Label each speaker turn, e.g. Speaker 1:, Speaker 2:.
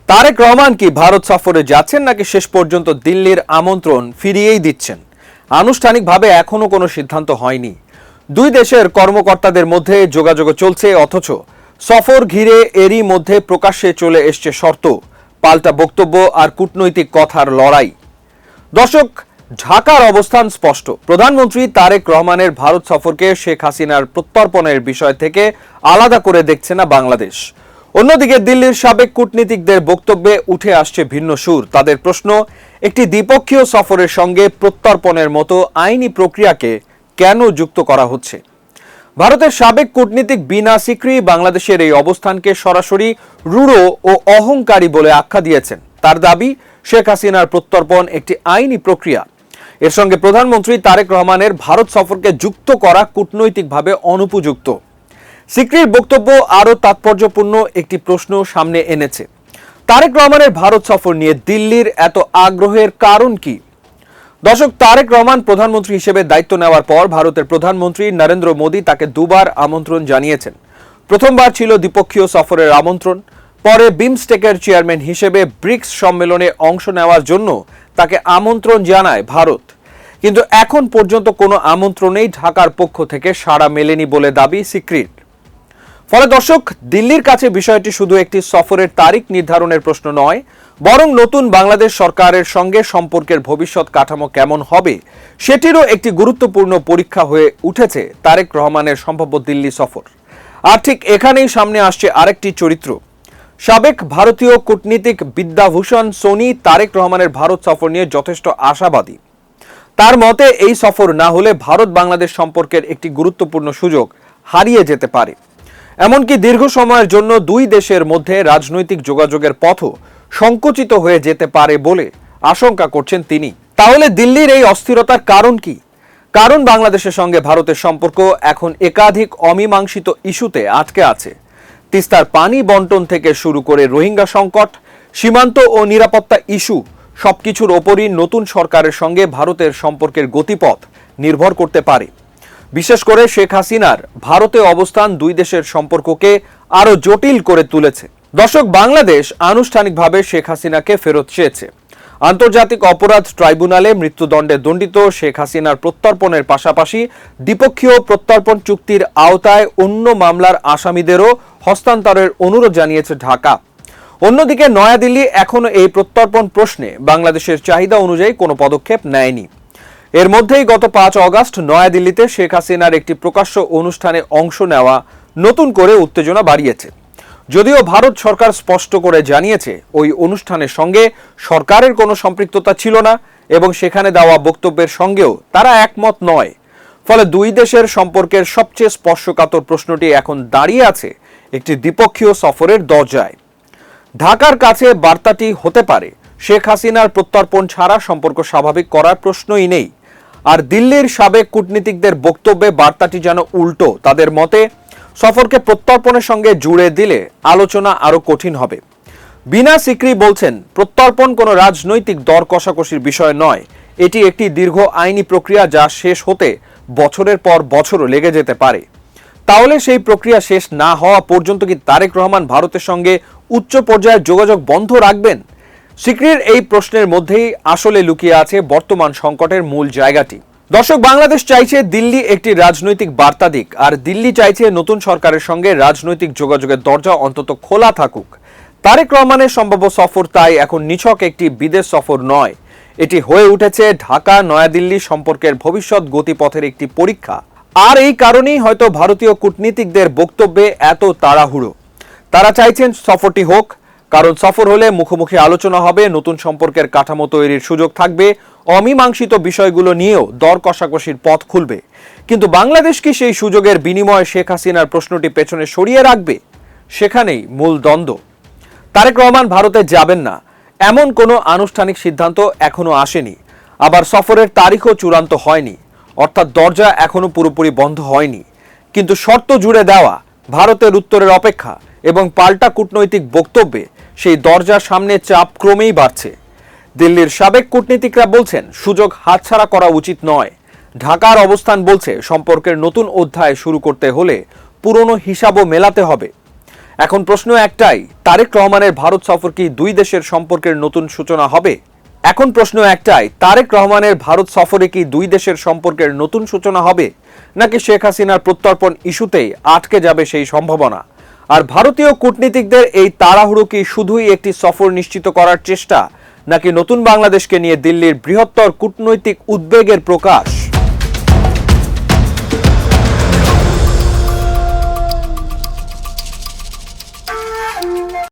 Speaker 1: তারেক রহমান কি ভারত সফরে যাচ্ছেন নাকি শেষ পর্যন্ত দিল্লির আমন্ত্রণ ফিরিয়েই দিচ্ছেন? আনুষ্ঠানিকভাবে এখনো কোনো সিদ্ধান্ত হয়নি। দুই দেশের কর্মকর্তাদের মধ্যে যোগাযোগ চলছে, অথচ সফর ঘিরে এরই মধ্যে প্রকাশ্যে চলে এসছে শর্ত, পাল্টা বক্তব্য আর কূটনৈতিক কথার লড়াই। দর্শক, ঢাকার অবস্থান স্পষ্ট। প্রধানমন্ত্রী তারেক রহমানের ভারত সফরকে শেখ হাসিনার প্রত্যর্পণের বিষয় থেকে আলাদা করে দেখছে না বাংলাদেশ। অন্যদিকে দিল্লির সাবেক কূটনীতিকদের বক্তব্যে উঠে আসছে ভিন্ন সুর। তাদের প্রশ্ন, একটি দ্বিপক্ষীয় সফরের সঙ্গে প্রত্যর্পণের মতো আইনি প্রক্রিয়াকে কেন যুক্ত করা হচ্ছে? ভারতের সাবেক কূটনীতিক বিনা সিকরি বাংলাদেশের এই অবস্থানকে সরাসরি রূঢ় ও অহংকারী বলে আখ্যা দিয়েছেন। তার দাবি, শেখ হাসিনার প্রত্যর্পণ একটি আইনি প্রক্রিয়া। এর সঙ্গে প্রধানমন্ত্রী তারেক রহমানের ভারত সফরকে যুক্ত করা কূটনৈতিকভাবে অনুপযুক্ত। সিকরির বক্তব্য আরও তাৎপর্যপূর্ণ একটি প্রশ্ন সামনে এনেছে। তারেক রহমানের ভারত সফর নিয়ে দিল্লির এত আগ্রহের কারণ কি? দর্শক, তারেক রহমান প্রধানমন্ত্রী হিসেবে দায়িত্ব নেওয়ার পর ভারতের প্রধানমন্ত্রী নরেন্দ্র মোদী তাকে দুবার আমন্ত্রণ জানিয়েছেন। প্রথমবার ছিল দ্বিপক্ষীয় সফরের আমন্ত্রণ, পরে বিমস্টেকের চেয়ারম্যান হিসেবে ব্রিক্স সম্মেলনে অংশ নেওয়ার জন্য তাকে আমন্ত্রণ জানায় ভারত। কিন্তু এখন পর্যন্ত কোনো আমন্ত্রণেই ঢাকার পক্ষ থেকে সাড়া মেলেনি বলে দাবি সিকরির। ফলে দর্শক, দিল্লির কাছে বিষয়টি শুধু একটি সফরের তারিখ নির্ধারণের প্রশ্ন নয়, বরং নতুন বাংলাদেশ সরকারের সঙ্গে সম্পর্কের ভবিষ্যৎ কাঠামো কেমন হবে সেটিরও একটি গুরুত্বপূর্ণ পরীক্ষা হয়ে উঠেছে তারেক রহমানের সম্ভাব্য দিল্লি সফর। আর ঠিক এখানেই সামনে আসছে আরেকটি চরিত্র। সাবেক ভারতীয় কূটনীতিক বিদ্যাভূষণ সোনি তারেক রহমানের ভারত সফর নিয়ে যথেষ্ট আশাবাদী। তার মতে, এই সফর না হলে ভারত বাংলাদেশ সম্পর্কের একটি গুরুত্বপূর্ণ সুযোগ হারিয়ে যেতে পারে। এমনকি দীর্ঘ সময়ের জন্য দুই দেশের মধ্যে রাজনৈতিক যোগাযোগের পথও সংকুচিত হয়ে যেতে পারে বলে আশঙ্কা করছেন তিনি। তাহলে দিল্লির এই অস্থিরতার কারণ কি? কারণ বাংলাদেশের সঙ্গে ভারতের সম্পর্ক এখন একাধিক অমীমাংসিত ইস্যুতে আটকে আছে। তিস্তার পানি বন্টন থেকে শুরু করে রোহিঙ্গা সংকট, সীমান্ত ও নিরাপত্তা ইস্যু, সবকিছুর ওপরই নতুন সরকারের সঙ্গে ভারতের সম্পর্কের গতিপথ নির্ভর করতে পারে। বিশেষ করে শেখ হাসিনার ভারতে অবস্থান দুই দেশের সম্পর্ককে আরো জটিল করে তুলেছে। দর্শক, বাংলাদেশ আনুষ্ঠানিকভাবে শেখ হাসিনাকে ফেরত চেয়েছে। আন্তর্জাতিক অপরাধ ট্রাইব্যুনালে মৃত্যুদণ্ডে দণ্ডিত শেখ হাসিনার প্রত্যর্পণের পাশাপাশি দ্বিপক্ষীয় প্রত্যর্পণ চুক্তির আওতায় অন্য মামলার আসামিদেরও হস্তান্তরের অনুরোধ জানিয়েছে ঢাকা। অন্যদিকে নয়াদিল্লি এখনো এই প্রত্যর্পণ প্রশ্নে বাংলাদেশের চাহিদা অনুযায়ী কোনো পদক্ষেপ নেয়নি। এর মধ্যেই গত 5 অগস্ট নয়াদিল্লিতে শেখ হাসিনার একটি প্রকাশ্য অনুষ্ঠানে অংশ নেওয়া নতুন করে উত্তেজনা বাড়িয়েছে। যদিও ভারত সরকার স্পষ্ট করে জানিয়েছে ওই অনুষ্ঠানের সঙ্গে সরকারের কোনো সম্পৃক্ততা ছিল না এবং সেখানে দেওয়া বক্তব্যের সঙ্গেও তারা একমত নয়। ফলে দুই দেশের সম্পর্কের সবচেয়ে স্পর্শকাতর প্রশ্নটি এখন দাঁড়িয়ে আছে একটি দ্বিপক্ষীয় সফরের দরজায়। ঢাকার কাছে বার্তাটি হতে পারে, শেখ হাসিনার প্রত্যর্পণ ছাড়া সম্পর্ক স্বাভাবিক করার প্রশ্নই নেই। আর দিল্লির সাবেক কূটনীতিকদের বক্তব্যে বার্তাটি যেন উল্টো। তাদের মতে, সফরকে প্রত্যর্পণের সঙ্গে জুড়ে দিলে আলোচনা আরো কঠিন হবে। বিনা সিকরি বলছেন, প্রত্যর্পণ কোনো রাজনৈতিক দর কষাকষির বিষয় নয়, এটি একটি দীর্ঘ আইনি প্রক্রিয়া যা শেষ হতে বছরের পর বছরও লেগে যেতে পারে। তাহলে সেই প্রক্রিয়া শেষ না হওয়া পর্যন্ত কি তারেক রহমান ভারতের সঙ্গে উচ্চ পর্যায়ের যোগাযোগ বন্ধ রাখবেন? সিকরির এই প্রশ্নের মধ্যেই আসলে লুকিয়ে আছে বর্তমান সংকটের মূল জায়গাটি। দর্শক, বাংলাদেশ চাইছে দিল্লি একটি রাজনৈতিক বার্তা দিক, আর দিল্লি চাইছে নতুন সরকারের সঙ্গে রাজনৈতিক যোগাযোগের দরজা অন্তত খোলা থাকুক। তারেক রহমানের সম্ভাব্য সফর তাই এখন নিছক একটি বিদেশ সফর নয়, এটি হয়ে উঠেছে ঢাকা নয়াদিল্লি সম্পর্কের ভবিষ্যৎ গতিপথের একটি পরীক্ষা। আর এই কারণেই হয়তো ভারতীয় কূটনীতিকদের বক্তব্যে এত তাড়াহুড়ো। তারা চাইছেন সফরটি হোক, কারণ সফর হলে মুখোমুখি আলোচনা হবে, নতুন সম্পর্কের কাঠামো তৈরির সুযোগ থাকবে, অমীমাংসিত বিষয়গুলো নিয়েও দর কষাকষির পথ খুলবে। কিন্তু বাংলাদেশ কি সেই সুযোগের বিনিময়ে শেখ হাসিনার প্রশ্নটি পেছনে সরিয়ে রাখবে? সেখানেই মূল দ্বন্দ্ব। তারেক রহমান ভারতে যাবেন না এমন কোনো আনুষ্ঠানিক সিদ্ধান্ত এখনো আসেনি, আবার সফরের তারিখও চূড়ান্ত হয়নি, অর্থাৎ দরজা এখনো পুরোপুরি বন্ধ হয়নি। কিন্তু শর্ত জুড়ে দেওয়া, ভারতের উত্তরের অপেক্ষা এবং পাল্টা কূটনৈতিক বক্তব্যে সেই দরজার সামনে চাপ ক্রমেই বাড়ছে। দিল্লির সাবেক কূটনীতিকরা বলছেন, সুযোগ হাতছাড়া করা উচিত নয়। ঢাকার অবস্থান বলছে, সম্পর্কের নতুন অধ্যায় শুরু করতে হলে পুরনো হিসাবও মেলাতে হবে। এখন প্রশ্ন একটাই, তারেক রহমানের ভারত সফর কি দুই দেশের সম্পর্কের নতুন সূচনা হবে? এখন প্রশ্ন একটাই, তারেক রহমানের ভারত সফরে কি দুই দেশের সম্পর্কের নতুন সূচনা হবে, নাকি শেখ হাসিনার প্রত্যর্পণ ইস্যুতেই আটকে যাবে সেই সম্ভাবনা? আর ভারতীয় কূটনীতিকদের এই তাড়াহুড়ো কি শুধুই একটি সফর নিশ্চিত করার চেষ্টা, নাকি নতুন বাংলাদেশকে নিয়ে দিল্লির বৃহত্তর কূটনৈতিক উদ্বেগের প্রকাশ?